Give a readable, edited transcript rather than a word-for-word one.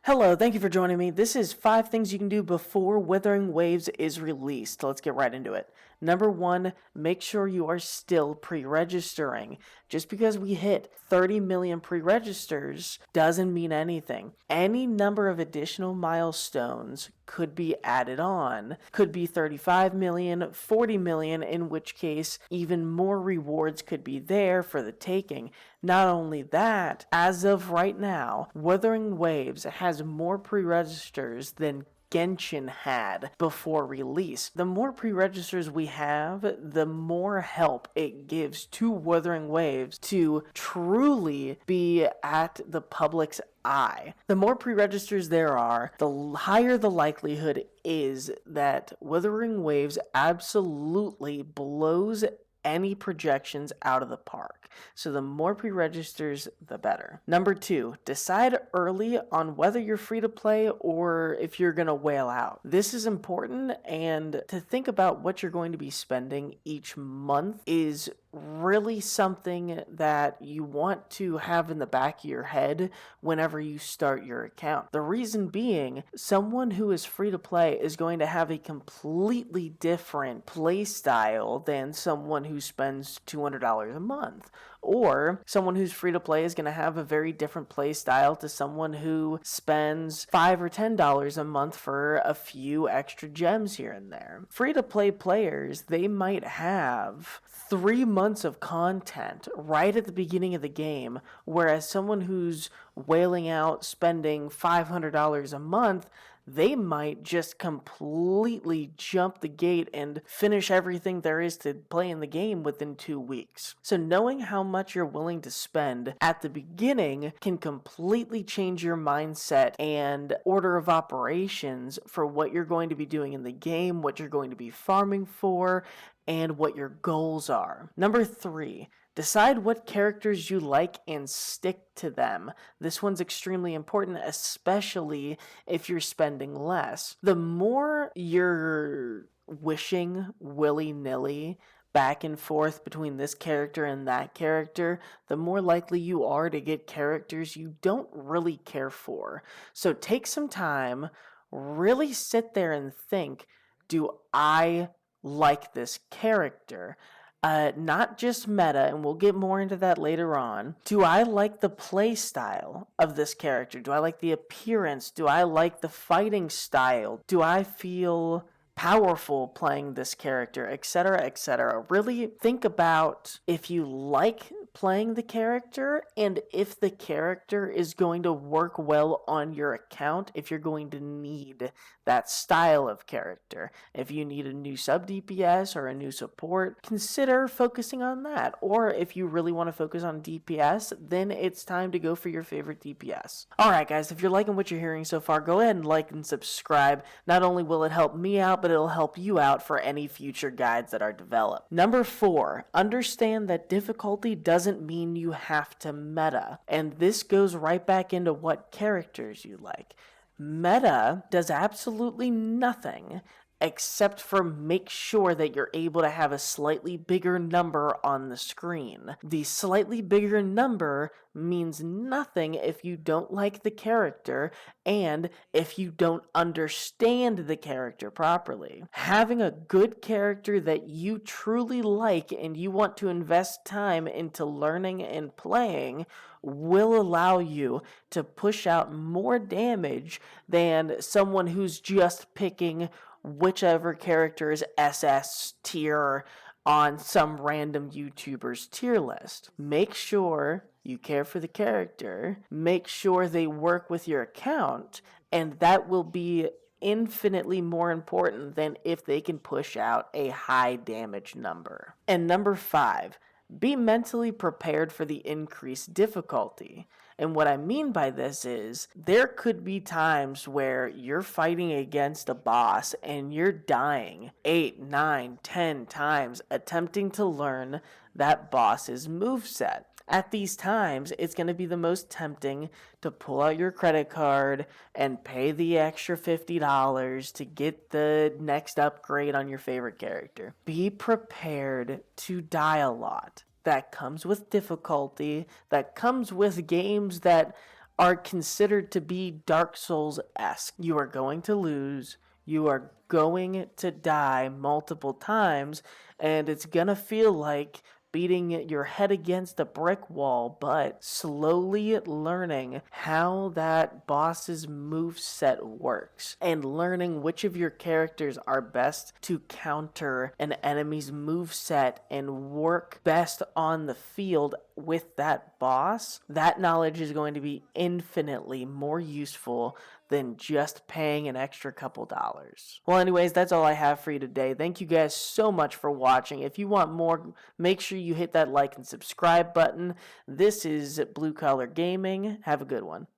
Hello, thank you for joining me. This is 5 things you can do before Wuthering Waves is released. Let's get right into it. Number 1, make sure you are still pre-registering. Just because we hit 30 million pre-registers doesn't mean anything. Any number of additional milestones could be added on. Could be 35 million, 40 million, in which case even more rewards could be there for the taking. Not only that, as of right now, Wuthering Waves has more pre-registers than Genshin had before release. The more pre-registers we have, the more help it gives to Wuthering Waves to truly be at the public's eye. The more pre-registers there are, the higher the likelihood is that Wuthering Waves absolutely blows any projections out of the park. So the more pre-registers, the better. Number 2, decide early on whether you're free to play or if you're going to whale out. This is important, and to think about what you're going to be spending each month is really something that you want to have in the back of your head whenever you start your account. The reason being, someone who is free to play is going to have a completely different play style than someone who spends $200 a month. Or someone who's free to play is going to have a very different play style to someone who spends $5 or $10 a month for a few extra gems here and there. Free to play players, they might have 3 months of content right at the beginning of the game, whereas someone who's whaling out spending $500 a month, they might just completely jump the gate and finish everything there is to play in the game within 2 weeks. So knowing how much you're willing to spend at the beginning can completely change your mindset and order of operations for what you're going to be doing in the game, what you're going to be farming for, and what your goals are. Number 3, decide what characters you like and stick to them. This one's extremely important, especially if you're spending less. The more you're wishing willy-nilly back and forth between this character and that character, the more likely you are to get characters you don't really care for. So take some time, really sit there and think, do I like this character? Not just meta, and we'll get more into that later on. Do I like the play style of this character? Do I like the appearance? Do I like the fighting style? Do I feel powerful playing this character, etc., etc.? Really think about if you like playing the character and if the character is going to work well on your account, if you're going to need that style of character. If you need a new sub DPS or a new support, consider focusing on that. Or if you really want to focus on DPS, then it's time to go for your favorite DPS. Alright guys, if you're liking what you're hearing so far, go ahead and like and subscribe. Not only will it help me out, but it'll help you out for any future guides that are developed. Number 4, understand that difficulty doesn't mean you have to meta. And this goes right back into what characters you like. Meta does absolutely nothing except for make sure that you're able to have a slightly bigger number on the screen. The slightly bigger number means nothing if you don't like the character and if you don't understand the character properly. Having a good character that you truly like and you want to invest time into learning and playing will allow you to push out more damage than someone who's just picking whichever character is SS tier on some random YouTuber's tier list. Make sure you care for the character, make sure they work with your account, and that will be infinitely more important than if they can push out a high damage number. And number 5, be mentally prepared for the increased difficulty. And what I mean by this is, there could be times where you're fighting against a boss and you're dying 8, 9, 10 times attempting to learn that boss's moveset. At these times, it's going to be the most tempting to pull out your credit card and pay the extra $50 to get the next upgrade on your favorite character. Be prepared to die a lot. That comes with difficulty, that comes with games that are considered to be Dark Souls-esque. You are going to lose, you are going to die multiple times, and it's gonna feel like beating your head against a brick wall, but slowly learning how that boss's move set works and learning which of your characters are best to counter an enemy's move set and work best on the field with that boss, that knowledge is going to be infinitely more useful than just paying an extra couple dollars. Well, anyways, that's all I have for you today. Thank you guys so much for watching. If you want more, make sure you hit that like and subscribe button. This is Blue Collar Gaming. Have a good one.